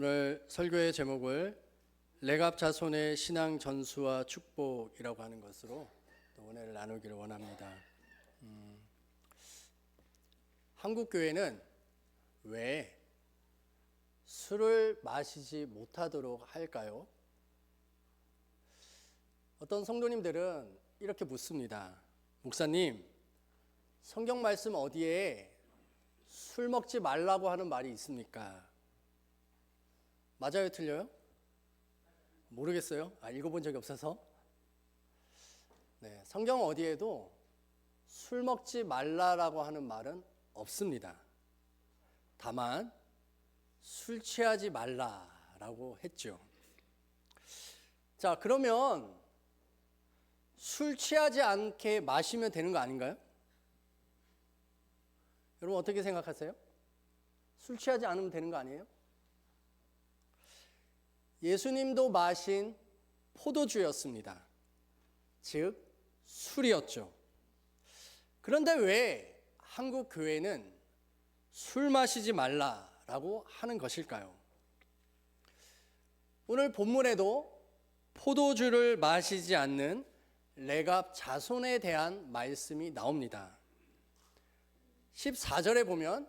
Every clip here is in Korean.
오늘 설교의 제목을 레갑 자손의 신앙 전수와 축복이라고 하는 것으로 오늘 나누기를 원합니다. 한국 교회는 왜 술을 마시지 못하도록 할까요? 어떤 성도님들은 이렇게 묻습니다. 목사님, 성경 말씀 어디에 술 먹지 말라고 하는 말이 있습니까? 맞아요, 틀려요? 모르겠어요. 읽어본 적이 없어서. 성경 어디에도 술 먹지 말라라고 하는 말은 없습니다. 다만 술 취하지 말라라고 했죠. 자, 그러면 술 취하지 않게 마시면 되는 거 아닌가요? 여러분 어떻게 생각하세요? 술 취하지 않으면 되는 거 아니에요? 예수님도 마신 포도주였습니다. 즉 술이었죠. 그런데 왜 한국 교회는 술 마시지 말라라고 하는 것일까요? 오늘 본문에도 포도주를 마시지 않는 레갑 자손에 대한 말씀이 나옵니다. 14절에 보면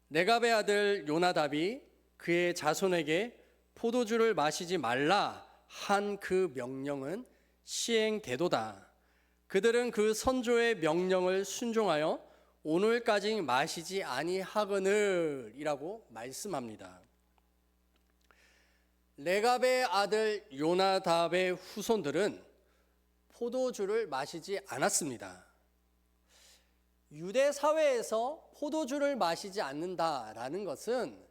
레갑의 아들 요나답이 그의 자손에게 포도주를 마시지 말라 한 그 명령은 시행되도다. 그들은 그 선조의 명령을 순종하여 오늘까지 마시지 아니하거늘 이라고 말씀합니다. 레갑의 아들 요나답의 후손들은 포도주를 마시지 않았습니다. 유대 사회에서 포도주를 마시지 않는다라는 것은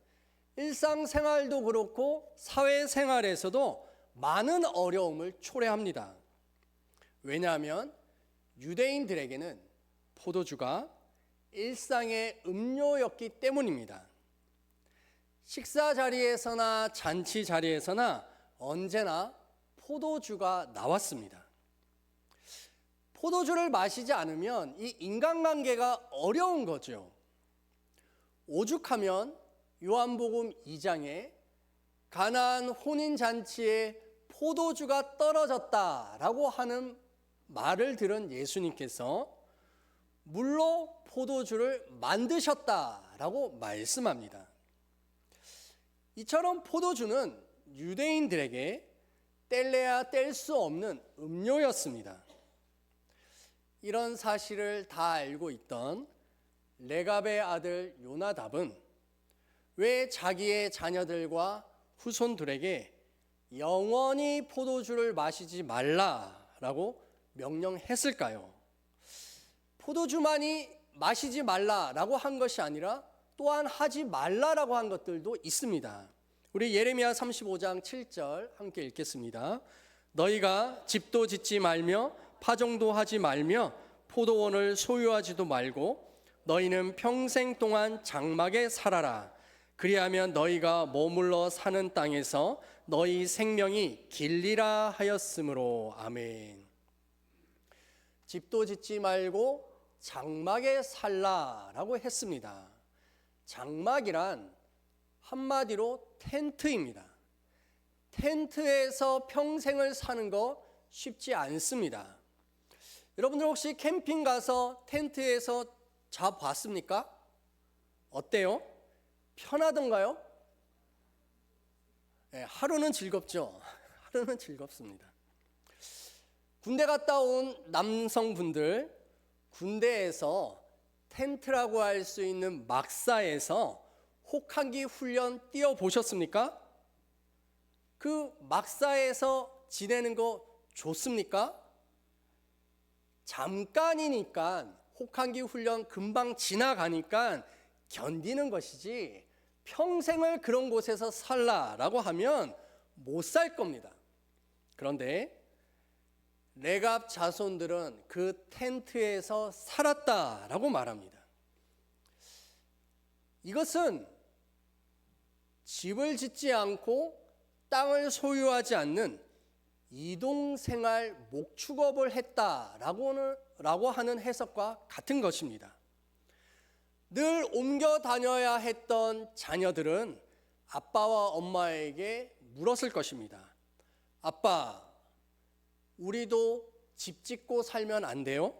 일상생활도 그렇고 사회생활에서도 많은 어려움을 초래합니다. 왜냐하면 유대인들에게는 포도주가 일상의 음료였기 때문입니다. 식사 자리에서나 잔치 자리에서나 언제나 포도주가 나왔습니다. 포도주를 마시지 않으면 이 인간관계가 어려운 거죠. 오죽하면 요한복음 2장에 가나안 혼인잔치에 포도주가 떨어졌다라고 하는 말을 들은 예수님께서 물로 포도주를 만드셨다라고 말씀합니다. 이처럼 포도주는 유대인들에게 뗄래야 뗄 수 없는 음료였습니다. 이런 사실을 다 알고 있던 레갑의 아들 요나답은 왜 자기의 자녀들과 후손들에게 영원히 포도주를 마시지 말라라고 명령했을까요? 포도주만이 마시지 말라라고 한 것이 아니라 또한 하지 말라라고 한 것들도 있습니다. 우리 예레미야 35장 7절 함께 읽겠습니다. 너희가 집도 짓지 말며 파종도 하지 말며 포도원을 소유하지도 말고 너희는 평생 동안 장막에 살아라. 그리하면 너희가 머물러 사는 땅에서 너희 생명이 길리라 하였으므로. 아멘. 집도 짓지 말고 장막에 살라라고 했습니다. 장막이란 한마디로 텐트입니다. 텐트에서 평생을 사는 거 쉽지 않습니다. 여러분들 혹시 캠핑 가서 텐트에서 자봤습니까? 어때요? 편하던가요? 하루는 즐겁죠. 하루는 즐겁습니다. 군대 갔다 온 남성분들, 군대에서 텐트라고 할 수 있는 막사에서 혹한기 훈련 뛰어보셨습니까? 그 막사에서 지내는 거 좋습니까? 잠깐이니까 혹한기 훈련 금방 지나가니까 견디는 것이지 평생을 그런 곳에서 살라라고 하면 못 살 겁니다. 그런데 레갑 자손들은 그 텐트에서 살았다라고 말합니다. 이것은 집을 짓지 않고 땅을 소유하지 않는 이동생활 목축업을 했다라고 하는 해석과 같은 것입니다. 늘 옮겨 다녀야 했던 자녀들은 아빠와 엄마에게 물었을 것입니다. 아빠, 우리도 집 짓고 살면 안 돼요?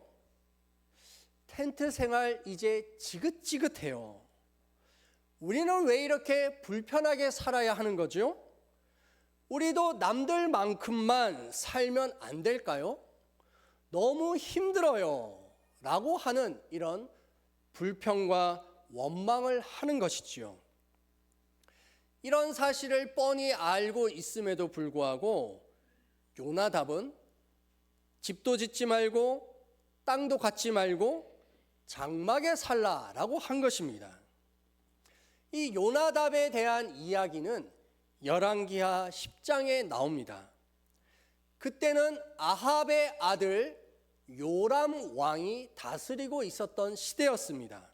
텐트 생활 이제 지긋지긋해요. 우리는 왜 이렇게 불편하게 살아야 하는 거죠? 우리도 남들만큼만 살면 안 될까요? 너무 힘들어요. 라고 하는 이런 불평과 원망을 하는 것이지요. 이런 사실을 뻔히 알고 있음에도 불구하고 요나답은 집도 짓지 말고 땅도 갖지 말고 장막에 살라라고 한 것입니다. 이 요나답에 대한 이야기는 열왕기하 10장에 나옵니다. 그때는 아합의 아들 요람 왕이 다스리고 있었던 시대였습니다.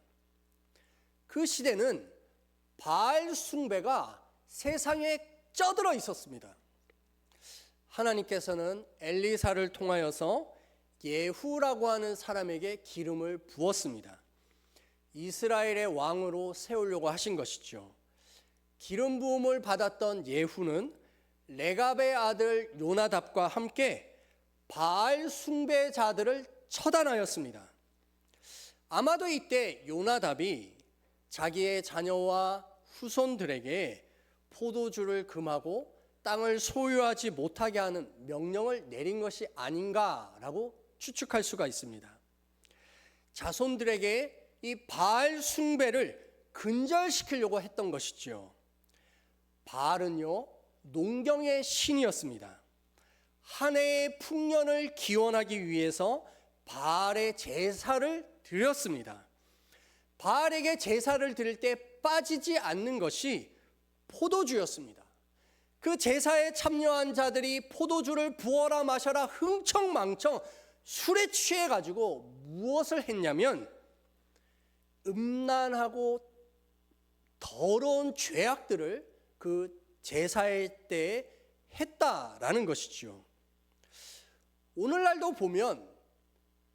그 시대는 바알 숭배가 세상에 쩌들어 있었습니다. 하나님께서는 엘리사를 통하여서 예후라고 하는 사람에게 기름을 부었습니다. 이스라엘의 왕으로 세우려고 하신 것이죠. 기름 부음을 받았던 예후는 레갑의 아들 요나답과 함께 바알 숭배자들을 처단하였습니다. 아마도 이때 요나답이 자기의 자녀와 후손들에게 포도주를 금하고 땅을 소유하지 못하게 하는 명령을 내린 것이 아닌가라고 추측할 수가 있습니다. 자손들에게 이 바알 숭배를 근절시키려고 했던 것이죠. 바알은요, 농경의 신이었습니다. 한 해의 풍년을 기원하기 위해서 바알의 제사를 드렸습니다. 바알에게 제사를 드릴 때 빠지지 않는 것이 포도주였습니다. 그 제사에 참여한 자들이 포도주를 부어라 마셔라 흥청망청 술에 취해가지고 무엇을 했냐면 음란하고 더러운 죄악들을 그 제사의 때에 했다라는 것이죠. 오늘날도 보면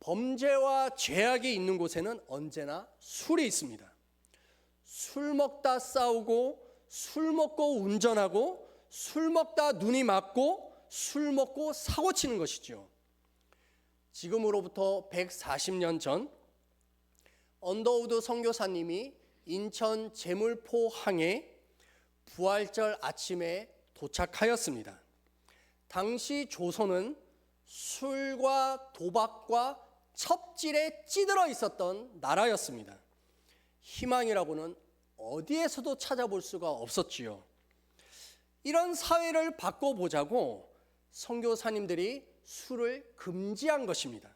범죄와 죄악이 있는 곳에는 언제나 술이 있습니다. 술 먹다 싸우고 술 먹고 운전하고 술 먹다 눈이 맞고 술 먹고 사고 치는 것이죠. 지금으로부터 140년 전 언더우드 선교사님이 인천 제물포 항에 부활절 아침에 도착하였습니다. 당시 조선은 술과 도박과 첩질에 찌들어 있었던 나라였습니다. 희망이라고는 어디에서도 찾아볼 수가 없었지요. 이런 사회를 바꿔보자고 선교사님들이 술을 금지한 것입니다.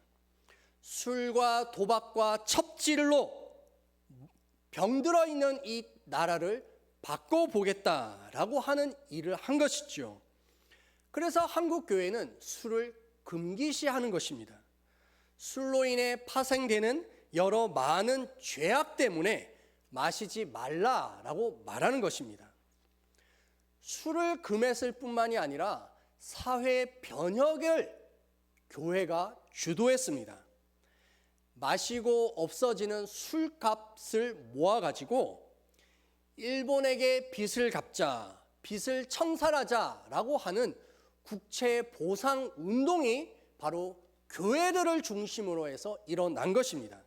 술과 도박과 첩질로 병들어 있는 이 나라를 바꿔보겠다라고 하는 일을 한 것이죠. 그래서 한국 교회는 술을 금기시하는 것입니다. 술로 인해 파생되는 여러 많은 죄악 때문에 마시지 말라라고 말하는 것입니다. 술을 금했을 뿐만이 아니라 사회 변혁을 교회가 주도했습니다. 마시고 없어지는 술값을 모아가지고 일본에게 빚을 갚자, 빚을 청산하자라고 하는 국채 보상 운동이 바로 교회들을 중심으로 해서 일어난 것입니다.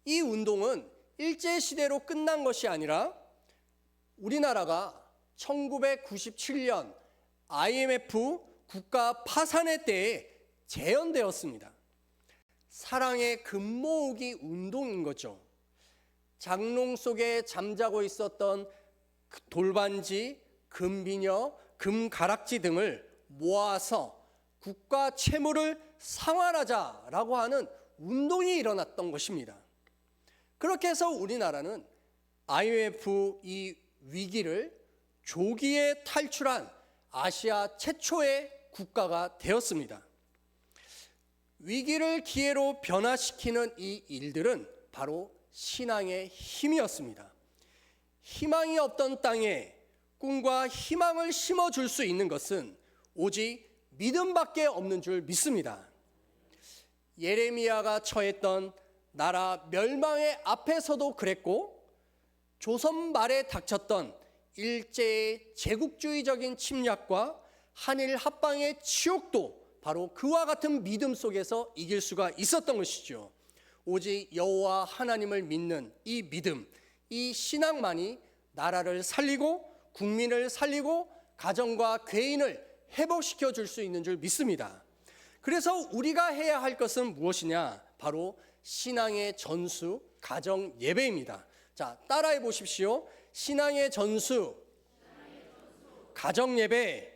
이 운동은 일제시대로 끝난 것이 아니라 우리나라가 1997년 IMF 국가 파산의 때에 재현되었습니다. 사랑의 금 모으기 운동인 거죠. 장롱 속에 잠자고 있었던 돌반지, 금비녀, 금가락지 등을 모아서 국가 채무를 상환하자라고 하는 운동이 일어났던 것입니다. 그렇게 해서 우리나라는 IMF 이 위기를 조기에 탈출한 아시아 최초의 국가가 되었습니다. 위기를 기회로 변화시키는 이 일들은 바로 신앙의 힘이었습니다. 희망이 없던 땅에 꿈과 희망을 심어줄 수 있는 것은 오직 믿음밖에 없는 줄 믿습니다. 예레미야가 처했던 나라 멸망의 앞에서도 그랬고 조선 말에 닥쳤던 일제의 제국주의적인 침략과 한일 합방의 치욕도 바로 그와 같은 믿음 속에서 이길 수가 있었던 것이죠. 오직 여호와 하나님을 믿는 이 믿음, 이 신앙만이 나라를 살리고 국민을 살리고 가정과 개인을 회복시켜 줄 수 있는 줄 믿습니다. 그래서 우리가 해야 할 것은 무엇이냐? 바로 신앙의 전수, 가정 예배입니다. 자, 따라해 보십시오. 신앙의 전수, 가정 예배.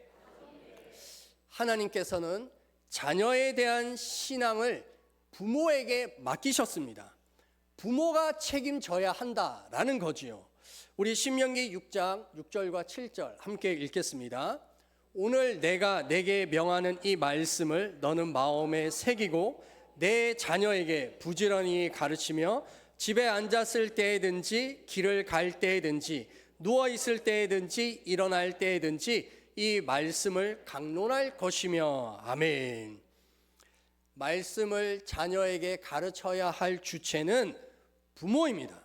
하나님께서는 자녀에 대한 신앙을 부모에게 맡기셨습니다. 부모가 책임져야 한다라는 거지요. 우리 신명기 6장 6절과 7절 함께 읽겠습니다. 오늘 내가 내게 명하는 이 말씀을 너는 마음에 새기고 내 자녀에게 부지런히 가르치며 집에 앉았을 때에든지 길을 갈 때에든지 누워 있을 때에든지 일어날 때에든지 이 말씀을 강론할 것이며. 아멘. 말씀을 자녀에게 가르쳐야 할 주체는 부모입니다.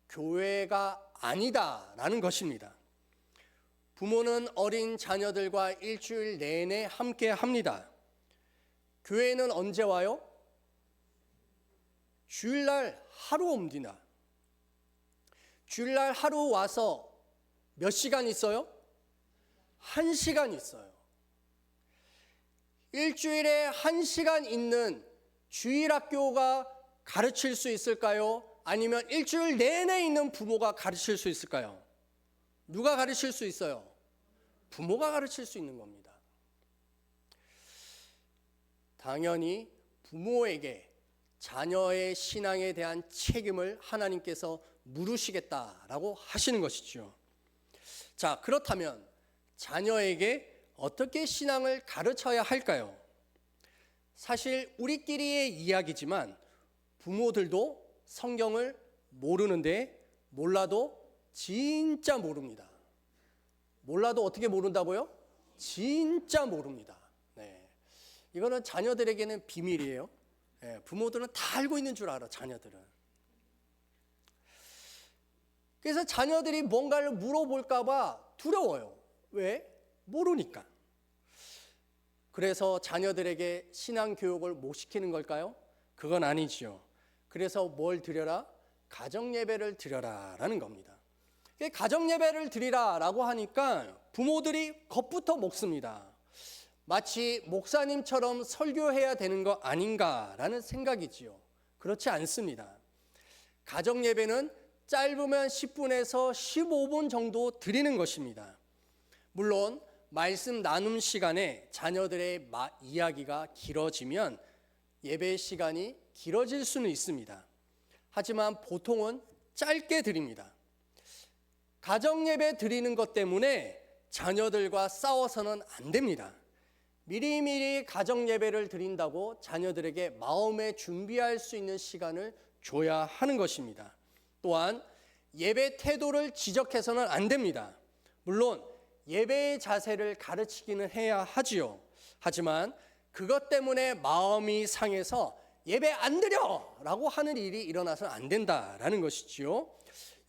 교회가 아니다라는 것입니다. 부모는 어린 자녀들과 일주일 내내 함께 합니다. 교회는 언제 와요? 주일날 하루 옵니다. 주일날 하루 와서 몇 시간 있어요? 1시간 있어요. 일주일에 1시간 있는 주일학교가 가르칠 수 있을까요? 아니면 일주일 내내 있는 부모가 가르칠 수 있을까요? 누가 가르칠 수 있어요? 부모가 가르칠 수 있는 겁니다. 당연히 부모에게 자녀의 신앙에 대한 책임을 하나님께서 물으시겠다라고 하시는 것이죠. 자, 그렇다면 자녀에게 어떻게 신앙을 가르쳐야 할까요? 사실 우리끼리의 이야기지만 부모들도 성경을 모르는데 몰라도 진짜 모릅니다. 몰라도 어떻게 모른다고요? 진짜 모릅니다. 네. 이거는 자녀들에게는 비밀이에요. 네. 부모들은 다 알고 있는 줄 알아, 자녀들은. 그래서 자녀들이 뭔가를 물어볼까 봐 두려워요. 왜? 모르니까. 그래서 자녀들에게 신앙 교육을 못 시키는 걸까요? 그건 아니지요. 그래서 뭘 드려라? 가정 예배를 드려라라는 겁니다. 가정 예배를 드리라라고 하니까 부모들이 겁부터 먹습니다. 마치 목사님처럼 설교해야 되는 거 아닌가라는 생각이지요. 그렇지 않습니다. 가정 예배는 짧으면 10분에서 15분 정도 드리는 것입니다. 물론 말씀 나눔 시간에 자녀들의 이야기가 길어지면 예배 시간이 길어질 수는 있습니다. 하지만 보통은 짧게 드립니다. 가정 예배 드리는 것 때문에 자녀들과 싸워서는 안 됩니다. 미리미리 가정 예배를 드린다고 자녀들에게 마음에 준비할 수 있는 시간을 줘야 하는 것입니다. 또한 예배 태도를 지적해서는 안 됩니다. 물론 예배의 자세를 가르치기는 해야 하지요. 하지만 그것 때문에 마음이 상해서 예배 안 드려! 라고 하는 일이 일어나서는 안 된다라는 것이지요.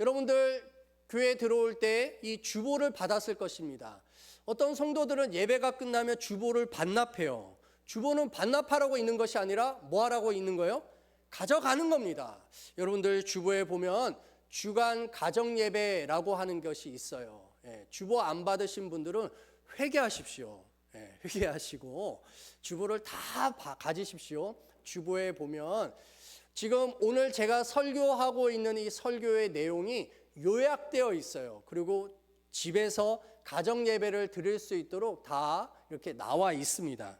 여러분들 교회 들어올 때 이 주보를 받았을 것입니다. 어떤 성도들은 예배가 끝나면 주보를 반납해요. 주보는 반납하라고 있는 것이 아니라 뭐 하라고 있는 거예요? 가져가는 겁니다. 여러분들 주보에 보면 주간 가정 예배라고 하는 것이 있어요. 주보 안 받으신 분들은 회개하십시오. 회개하시고 주보를 다 가지십시오. 주보에 보면 지금 오늘 제가 설교하고 있는 이 설교의 내용이 요약되어 있어요. 그리고 집에서 가정 예배를 드릴 수 있도록 다 이렇게 나와 있습니다.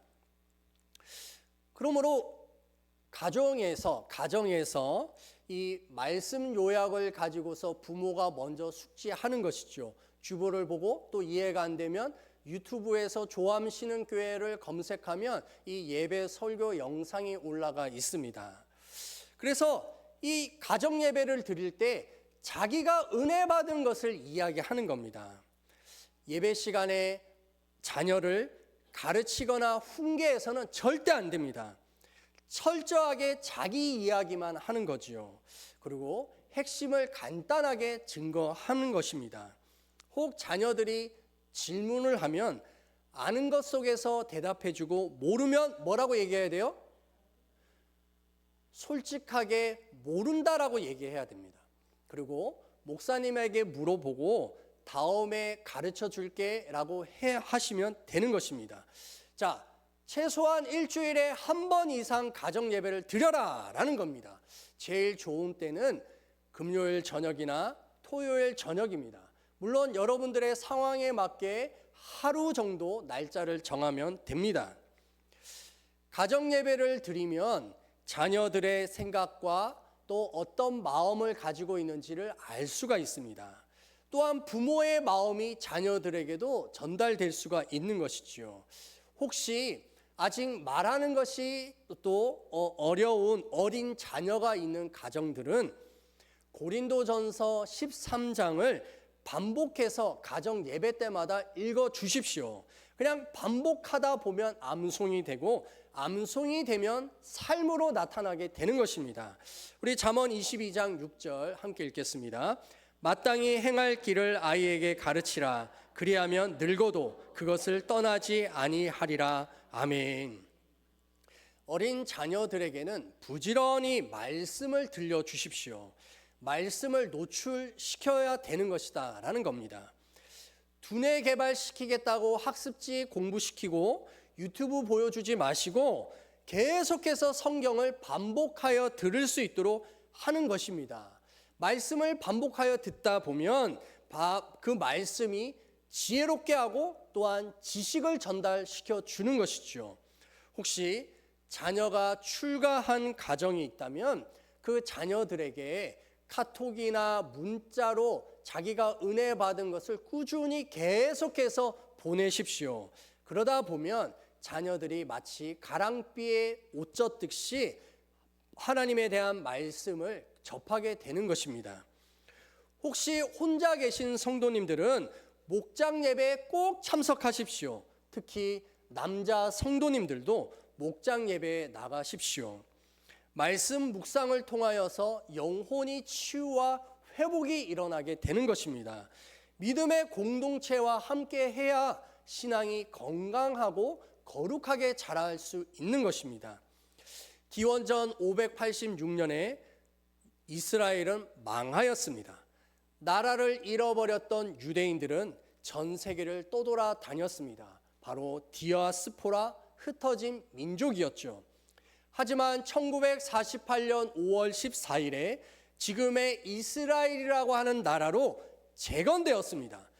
그러므로 가정에서 이 말씀 요약을 가지고서 부모가 먼저 숙지하는 것이죠. 주보를 보고 또 이해가 안 되면 유튜브에서 조암 쉬는 교회를 검색하면 이 예배 설교 영상이 올라가 있습니다. 그래서 이 가정 예배를 드릴 때 자기가 은혜 받은 것을 이야기하는 겁니다. 예배 시간에 자녀를 가르치거나 훈계해서는 절대 안 됩니다. 철저하게 자기 이야기만 하는 거지요. 그리고 핵심을 간단하게 증거하는 것입니다. 혹 자녀들이 질문을 하면 아는 것 속에서 대답해주고 모르면 뭐라고 얘기해야 돼요? 솔직하게 모른다라고 얘기해야 됩니다. 그리고 목사님에게 물어보고 다음에 가르쳐 줄게 라고 하시면 되는 것입니다. 자, 최소한 일주일에 한 번 이상 가정 예배를 드려라 라는 겁니다. 제일 좋은 때는 금요일 저녁이나 토요일 저녁입니다. 물론 여러분들의 상황에 맞게 하루 정도 날짜를 정하면 됩니다. 가정 예배를 드리면 자녀들의 생각과 또 어떤 마음을 가지고 있는지를 알 수가 있습니다. 또한 부모의 마음이 자녀들에게도 전달될 수가 있는 것이지요. 혹시 아직 말하는 것이 또 어려운 어린 자녀가 있는 가정들은 고린도전서 13장을 반복해서 가정 예배 때마다 읽어 주십시오. 그냥 반복하다 보면 암송이 되고 암송이 되면 삶으로 나타나게 되는 것입니다. 우리 잠언 22장 6절 함께 읽겠습니다. 마땅히 행할 길을 아이에게 가르치라. 그리하면 늙어도 그것을 떠나지 아니하리라. 아멘. 어린 자녀들에게는 부지런히 말씀을 들려주십시오. 말씀을 노출시켜야 되는 것이다 라는 겁니다. 두뇌 개발시키겠다고 학습지 공부시키고 유튜브 보여주지 마시고 계속해서 성경을 반복하여 들을 수 있도록 하는 것입니다. 말씀을 반복하여 듣다 보면 그 말씀이 지혜롭게 하고 또한 지식을 전달시켜 주는 것이죠. 혹시 자녀가 출가한 가정이 있다면 그 자녀들에게 카톡이나 문자로 자기가 은혜 받은 것을 꾸준히 계속해서 보내십시오. 그러다 보면 자녀들이 마치 가랑비에 옷 젖듯이 하나님에 대한 말씀을 접하게 되는 것입니다. 혹시 혼자 계신 성도님들은 목장 예배에 꼭 참석하십시오. 특히 남자 성도님들도 목장 예배에 나가십시오. 말씀 묵상을 통하여서 영혼이 치유와 회복이 일어나게 되는 것입니다. 믿음의 공동체와 함께 해야 신앙이 건강하고 거룩하게 자랄 수 있는 것입니다. 기원전 586년에 이스라엘은 망하였습니다. 나라를 잃어버렸던 유대인들은 전 세계를 떠돌아다녔습니다. 바로 디아스포라, 흩어진 민족이었죠. 하지만 1948년 5월 14일에 지금의 이스라엘이라고 하는 나라로 재건되었습니다.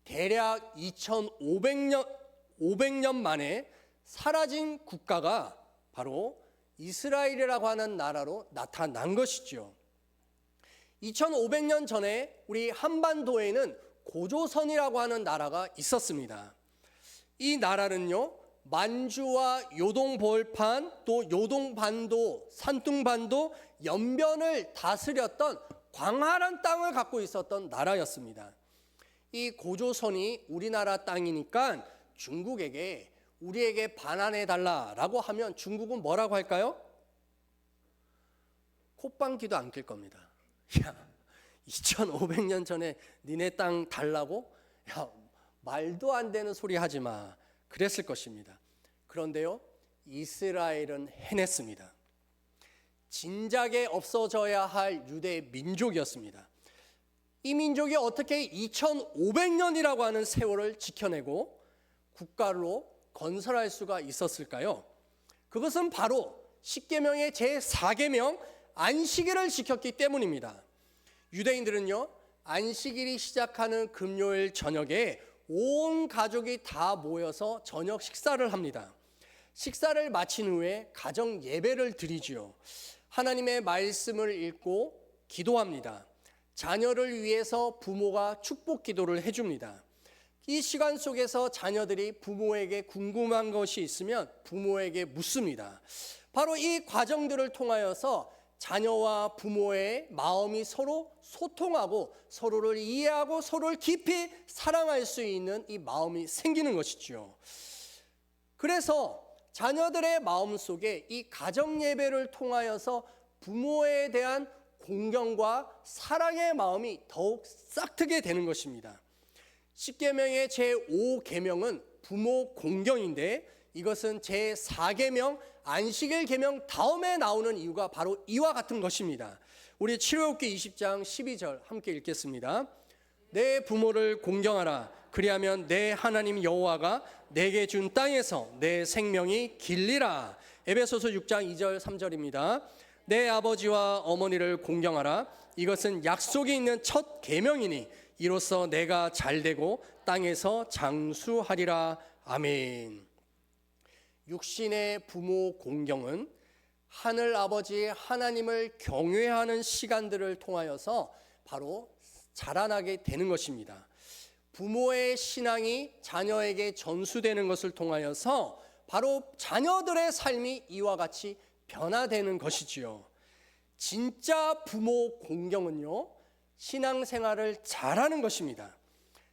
대략 2500년 만에 사라진 국가가 바로 이스라엘이라고 하는 나라로 나타난 것이죠. 2500년 전에 우리 한반도에는 고조선이라고 하는 나라가 있었습니다. 이 나라는요, 만주와 요동벌판 또 요동반도, 산둥반도 연변을 다스렸던 광활한 땅을 갖고 있었던 나라였습니다. 이 고조선이 우리나라 땅이니까 중국에게 우리에게 반환해 달라라고 하면 중국은 뭐라고 할까요? 콧방귀도 안 낄 겁니다. 야, 2500년 전에 니네 땅 달라고? 야, 말도 안 되는 소리 하지 마. 그랬을 것입니다. 그런데요, 이스라엘은 해냈습니다. 진작에 없어져야 할 유대 민족이었습니다. 이 민족이 어떻게 2500년이라고 하는 세월을 지켜내고 국가로 건설할 수가 있었을까요? 그것은 바로 십계명의 제4계명 안식일을 지켰기 때문입니다. 유대인들은요, 안식일이 시작하는 금요일 저녁에 온 가족이 다 모여서 저녁 식사를 합니다. 식사를 마친 후에 가정 예배를 드리지요. 하나님의 말씀을 읽고 기도합니다. 자녀를 위해서 부모가 축복 기도를 해줍니다. 이 시간 속에서 자녀들이 부모에게 궁금한 것이 있으면 부모에게 묻습니다. 바로 이 과정들을 통하여서 자녀와 부모의 마음이 서로 소통하고 서로를 이해하고 서로를 깊이 사랑할 수 있는 이 마음이 생기는 것이죠. 그래서 자녀들의 마음속에 이 가정 예배를 통하여서 부모에 대한 공경과 사랑의 마음이 더욱 싹트게 되는 것입니다. 십계명의 제5계명은 부모 공경인데 이것은 제4계명 안식일 계명 다음에 나오는 이유가 바로 이와 같은 것입니다. 우리 출애굽기 20장 12절 함께 읽겠습니다. 내 부모를 공경하라. 그리하면 내 하나님 여호와가 내게 준 땅에서 내 생명이 길리라. 에베소서 6장 2절 3절입니다. 내 아버지와 어머니를 공경하라. 이것은 약속이 있는 첫 계명이니 이로써 내가 잘되고 땅에서 장수하리라. 아멘. 육신의 부모 공경은 하늘 아버지 하나님을 경외하는 시간들을 통하여서 바로 자라나게 되는 것입니다. 부모의 신앙이 자녀에게 전수되는 것을 통하여서 바로 자녀들의 삶이 이와 같이 변화되는 것이지요. 진짜 부모 공경은요, 신앙생활을 잘하는 것입니다.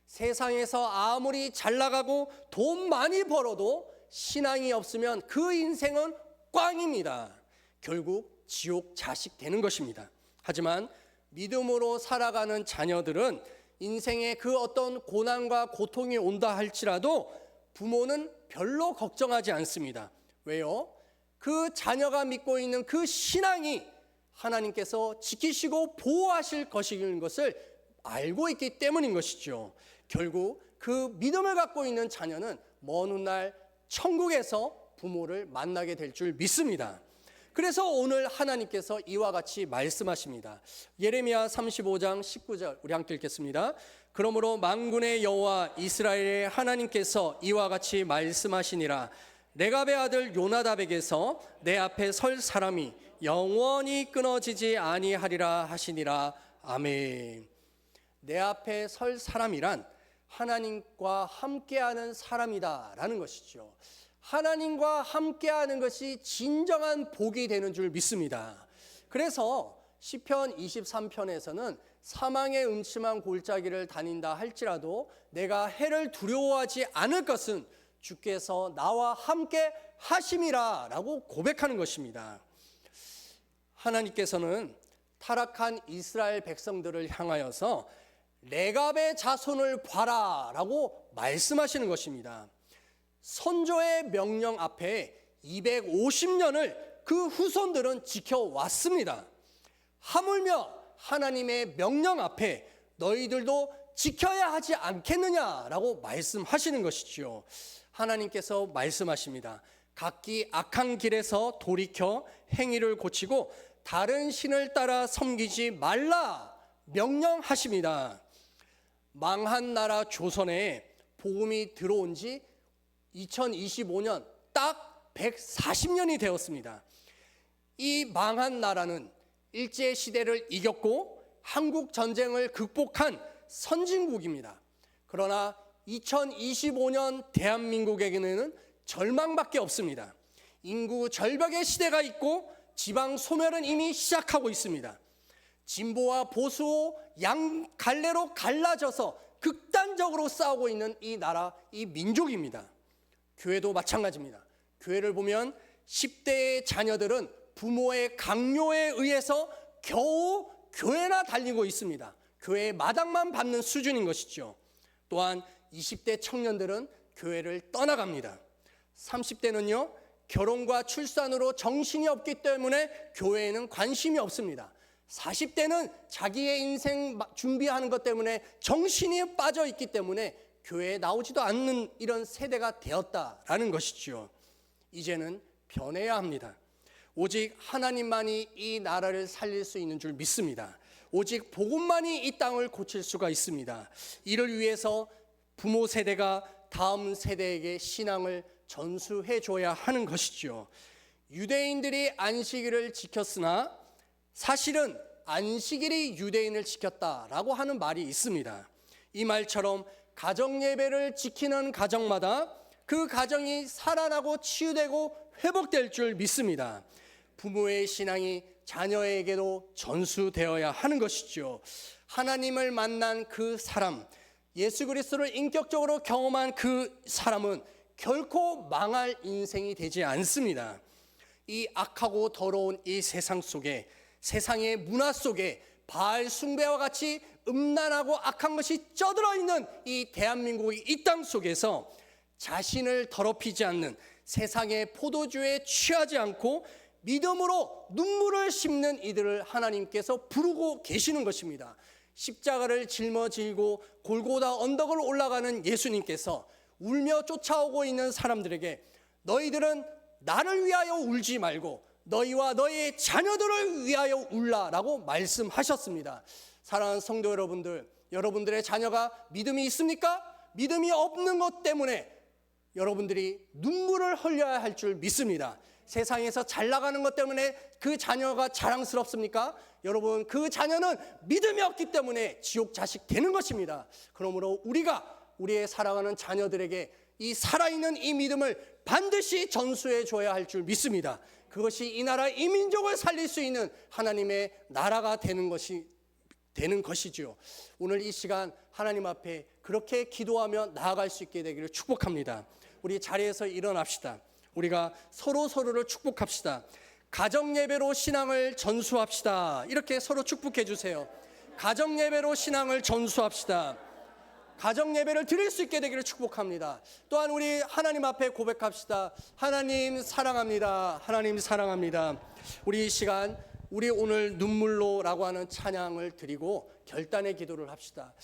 세상에서 아무리 잘 나가고 돈 많이 벌어도 신앙이 없으면 그 인생은 꽝입니다. 결국 지옥 자식 되는 것입니다. 하지만 믿음으로 살아가는 자녀들은 인생에 그 어떤 고난과 고통이 온다 할지라도 부모는 별로 걱정하지 않습니다. 왜요? 그 자녀가 믿고 있는 그 신앙이 하나님께서 지키시고 보호하실 것인 것을 알고 있기 때문인 것이죠. 결국 그 믿음을 갖고 있는 자녀는 먼 훗날 천국에서 부모를 만나게 될 줄 믿습니다. 그래서 오늘 하나님께서 이와 같이 말씀하십니다. 예레미야 35장 19절 우리 함께 읽겠습니다. 그러므로 만군의 여호와 이스라엘의 하나님께서 이와 같이 말씀하시니라. 레갑의 아들 요나답에게서 내 앞에 설 사람이 영원히 끊어지지 아니하리라 하시니라. 아멘. 내 앞에 설 사람이란 하나님과 함께하는 사람이다라는 것이죠. 하나님과 함께하는 것이 진정한 복이 되는 줄 믿습니다. 그래서 시편 23편에서는 사망의 음침한 골짜기를 다닌다 할지라도 내가 해를 두려워하지 않을 것은 주께서 나와 함께 하심이라 라고 고백하는 것입니다. 하나님께서는 타락한 이스라엘 백성들을 향하여서 레갑의 자손을 봐라 라고 말씀하시는 것입니다. 선조의 명령 앞에 250년을 그 후손들은 지켜왔습니다. 하물며 하나님의 명령 앞에 너희들도 지켜야 하지 않겠느냐라고 말씀하시는 것이지요. 하나님께서 말씀하십니다. 각기 악한 길에서 돌이켜 행위를 고치고 다른 신을 따라 섬기지 말라 명령하십니다. 망한 나라 조선에 복음이 들어온 지 2025년 딱 140년이 되었습니다. 이 망한 나라는 일제시대를 이겼고 한국 전쟁을 극복한 선진국입니다. 그러나 2025년 대한민국에게는 절망밖에 없습니다. 인구 절벽의 시대가 있고 지방 소멸은 이미 시작하고 있습니다. 진보와 보수 양 갈래로 갈라져서 극단적으로 싸우고 있는 이 나라, 이 민족입니다. 교회도 마찬가지입니다. 교회를 보면 10대의 자녀들은 부모의 강요에 의해서 겨우 교회나 다니고 있습니다. 교회의 마당만 밟는 수준인 것이죠. 또한 20대 청년들은 교회를 떠나갑니다. 30대는요, 결혼과 출산으로 정신이 없기 때문에 교회에는 관심이 없습니다. 40대는 자기의 인생 준비하는 것 때문에 정신이 빠져 있기 때문에 교회에 나오지도 않는 이런 세대가 되었다라는 것이죠. 이제는 변해야 합니다. 오직 하나님만이 이 나라를 살릴 수 있는 줄 믿습니다. 오직 복음만이 이 땅을 고칠 수가 있습니다. 이를 위해서 부모 세대가 다음 세대에게 신앙을 전수해 줘야 하는 것이죠. 유대인들이 안식일을 지켰으나 사실은 안식일이 유대인을 지켰다라고 하는 말이 있습니다. 이 말처럼 가정 예배를 지키는 가정마다 그 가정이 살아나고 치유되고 회복될 줄 믿습니다. 부모의 신앙이 자녀에게도 전수되어야 하는 것이죠. 하나님을 만난 그 사람, 예수 그리스도를 인격적으로 경험한 그 사람은 결코 망할 인생이 되지 않습니다. 이 악하고 더러운 이 세상 속에, 세상의 문화 속에 바알 숭배와 같이 음란하고 악한 것이 쩌들어 있는 이 대한민국의 이 땅 속에서 자신을 더럽히지 않는, 세상의 포도주에 취하지 않고 믿음으로 눈물을 씹는 이들을 하나님께서 부르고 계시는 것입니다. 십자가를 짊어지고 골고다 언덕을 올라가는 예수님께서 울며 쫓아오고 있는 사람들에게 너희들은 나를 위하여 울지 말고 너희와 너희의 자녀들을 위하여 울라라고 말씀하셨습니다. 사랑하는 성도 여러분들, 여러분들의 자녀가 믿음이 있습니까? 믿음이 없는 것 때문에 여러분들이 눈물을 흘려야 할 줄 믿습니다. 세상에서 잘 나가는 것 때문에 그 자녀가 자랑스럽습니까? 여러분, 그 자녀는 믿음이 없기 때문에 지옥 자식 되는 것입니다. 그러므로 우리가 우리의 사랑하는 자녀들에게 이 살아있는 이 믿음을 반드시 전수해 줘야 할 줄 믿습니다. 그것이 이 나라 이 민족을 살릴 수 있는 하나님의 나라가 되는 것이죠. 오늘 이 시간 하나님 앞에 그렇게 기도하며 나아갈 수 있게 되기를 축복합니다. 우리 자리에서 일어납시다. 우리가 서로를 축복합시다. 가정예배로 신앙을 전수합시다. 이렇게 서로 축복해 주세요. 가정예배로 신앙을 전수합시다. 가정예배를 드릴 수 있게 되기를 축복합니다. 또한 우리 하나님 앞에 고백합시다. 하나님 사랑합니다. 하나님 사랑합니다. 우리 이 시간 우리 오늘 눈물로라고 하는 찬양을 드리고 결단의 기도를 합시다.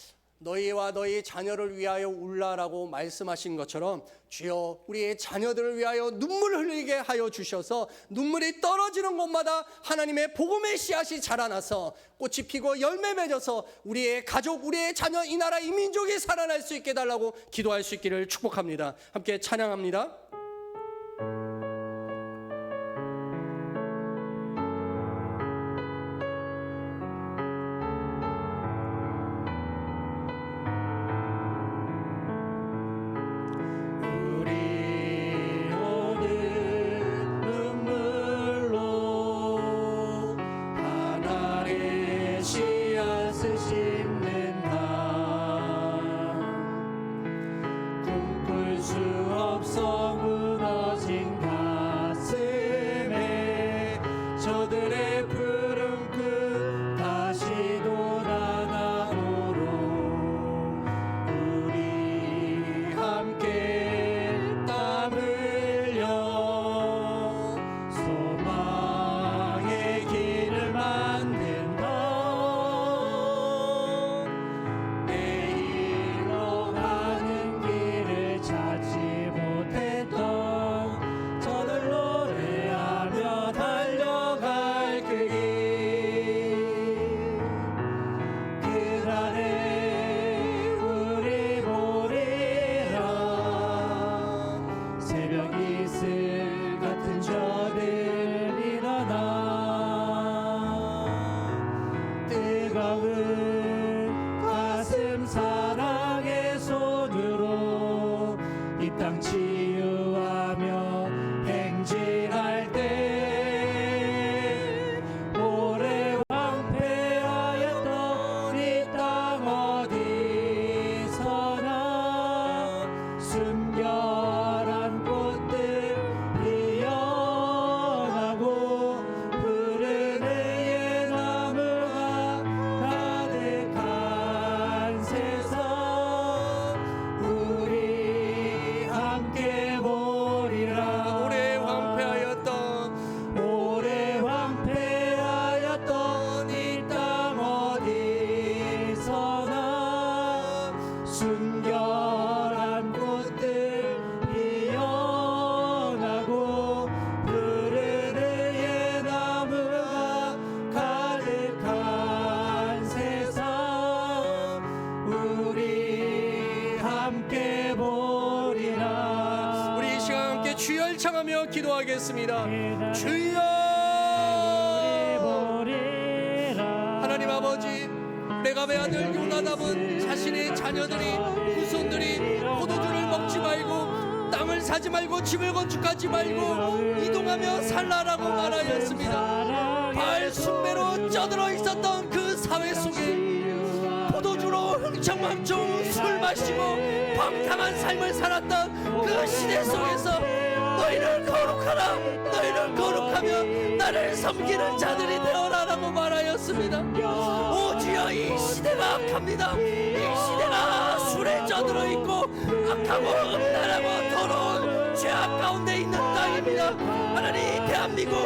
너희와 너희 자녀를 위하여 울라라고 말씀하신 것처럼 주여 우리의 자녀들을 위하여 눈물을 흘리게 하여 주셔서 눈물이 떨어지는 곳마다 하나님의 복음의 씨앗이 자라나서 꽃이 피고 열매 맺어서 우리의 가족, 우리의 자녀, 이 나라 이 민족이 살아날 수 있게 달라고 기도할 수 있기를 축복합니다. 함께 찬양합니다. 청하며 기도하겠습니다. 주여, 하나님 아버지, 레갑의 아들 요나답은 자신의 자녀들이, 후손들이 포도주를 먹지 말고 땅을 사지 말고 집을 건축하지 말고 이동하며 살라라고 말하였습니다. 바알 숭배로 쩌들어 있었던 그 사회 속에 포도주로 흥청망청 술 마시고 방탕한 삶을 살았던 그 시대 속에서 너희를 거룩하라. 너희를 거룩하며 나를 섬기는 자들이 되어라라고 말하였습니다. 오 주여, 이 시대가 악합니다. 이 시대가 술에 젖들어 있고 악하고 음란하고 더러운 죄악 가운데 있는 땅입니다. 하나님, 대한민국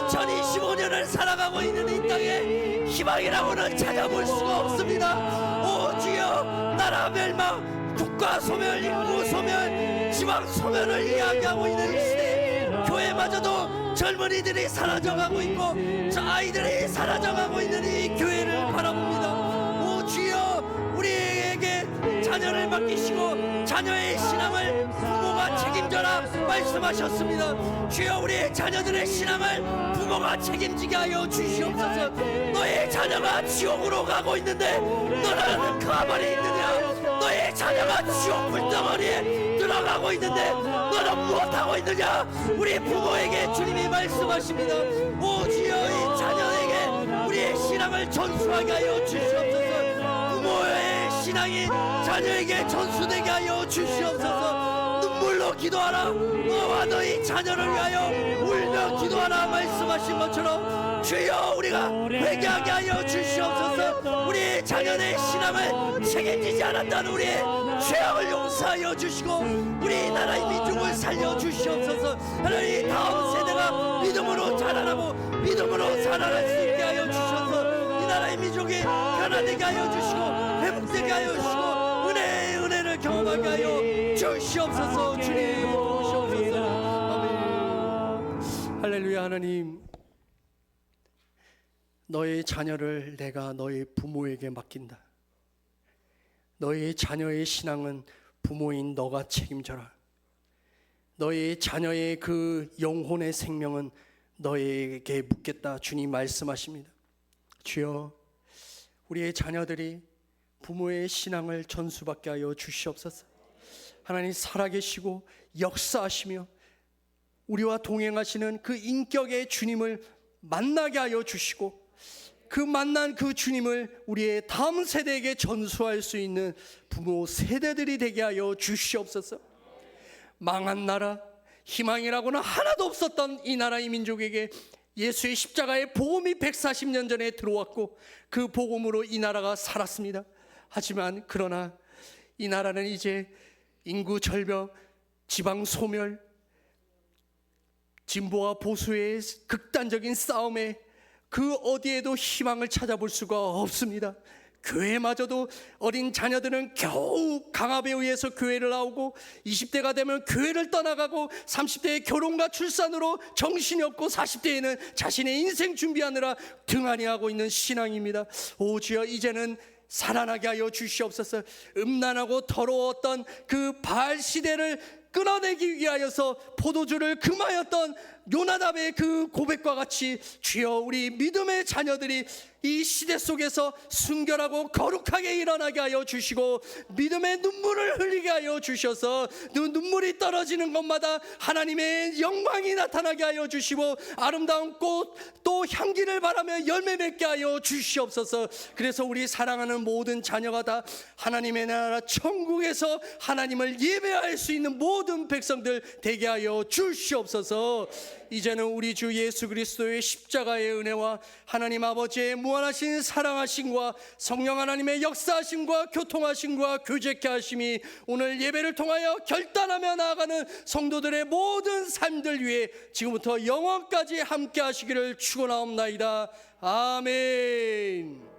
2025년을 살아가고 있는 이 땅에 희망이라고는 찾아볼 수가 없습니다. 오 주여, 나라 멸망, 국가 소멸, 인구 소멸, 지방 소멸을 이야기하고 있는 이 시대에 교회마저도 젊은이들이 사라져가고 있고 저 아이들이 사라져가고 있는 이 교회를 바라봅니다. 오 주여, 우리에게 자녀를 맡기시고 자녀의 신앙을 부모가 책임져라 말씀하셨습니다. 주여, 우리의 자녀들의 신앙을 부모가 책임지게 하여 주시옵소서. 너의 자녀가 지옥으로 가고 있는데 너는 가만히 있느냐? 너의 자녀가 지옥 불덩어리에 들어가고 있는데 너는 무엇하고 있느냐? 우리 부모에게 주님이 말씀하십니다. 오 주여, 이 자녀에게 우리의 신앙을 전수하게 하여 주시옵소서. 부모의 신앙이 자녀에게 전수되게 하여 주시옵소서. 눈물로 기도하라. 너와 너희 자녀를 위하여 울며 기도하라 말씀하신 것처럼 주여, 우리가 회개하게 하여 주시옵소서. 우리의 자녀의 신앙을 책임지지 않았다는 우리의 죄악을 용서하여 주시고 우리나라의 민족을 살려 주시옵소서. 하나님, 다음 세대가 믿음으로 자라나고 믿음으로 살아날 수 있게 하여 주셔서 이 나라의 민족이 변화되게 하여 주시고 회복되게 하여 주시고 은혜를 경험하게 하여 주시옵소서. 주님 도우시옵소서. 아멘. 할렐루야. 하나님, 너의 자녀를 내가 너의 부모에게 맡긴다. 너의 자녀의 신앙은 부모인 너가 책임져라. 너의 자녀의 그 영혼의 생명은 너에게 묻겠다. 주님 말씀하십니다. 주여, 우리의 자녀들이 부모의 신앙을 전수받게 하여 주시옵소서. 하나님, 살아계시고 역사하시며 우리와 동행하시는 그 인격의 주님을 만나게 하여 주시고 그 만난 그 주님을 우리의 다음 세대에게 전수할 수 있는 부모 세대들이 되게 하여 주시옵소서. 망한 나라, 희망이라고는 하나도 없었던 이 나라의 민족에게 예수의 십자가의 복음이 140년 전에 들어왔고 그 복음으로 이 나라가 살았습니다. 하지만 그러나 이 나라는 이제 인구 절벽, 지방 소멸, 진보와 보수의 극단적인 싸움에 그 어디에도 희망을 찾아볼 수가 없습니다. 교회마저도 어린 자녀들은 겨우 강압에 의해서 교회를 나오고 20대가 되면 교회를 떠나가고 30대의 결혼과 출산으로 정신이 없고 40대에는 자신의 인생 준비하느라 등한히하고 있는 신앙입니다. 오 주여, 이제는 살아나게 하여 주시옵소서. 음란하고 더러웠던 그 바알 시대를 끊어내기 위하여서 포도주를 금하였던 요나답의 그 고백과 같이 주여, 우리 믿음의 자녀들이 이 시대 속에서 순결하고 거룩하게 일어나게 하여 주시고 믿음의 눈물을 흘리게 하여 주셔서 눈물이 떨어지는 것마다 하나님의 영광이 나타나게 하여 주시고 아름다운 꽃 또 향기를 바라며 열매 맺게 하여 주시옵소서. 그래서 우리 사랑하는 모든 자녀가 다 하나님의 나라 천국에서 하나님을 예배할 수 있는 모든 백성들 되게 하여 주시옵소서. 이제는 우리 주 예수 그리스도의 십자가의 은혜와 하나님 아버지의 무한하신 사랑하심과 성령 하나님의 역사하심과 교통하심과 교제케 하심이 오늘 예배를 통하여 결단하며 나아가는 성도들의 모든 삶들 위해 지금부터 영원까지 함께 하시기를 축원하옵나이다. 아멘.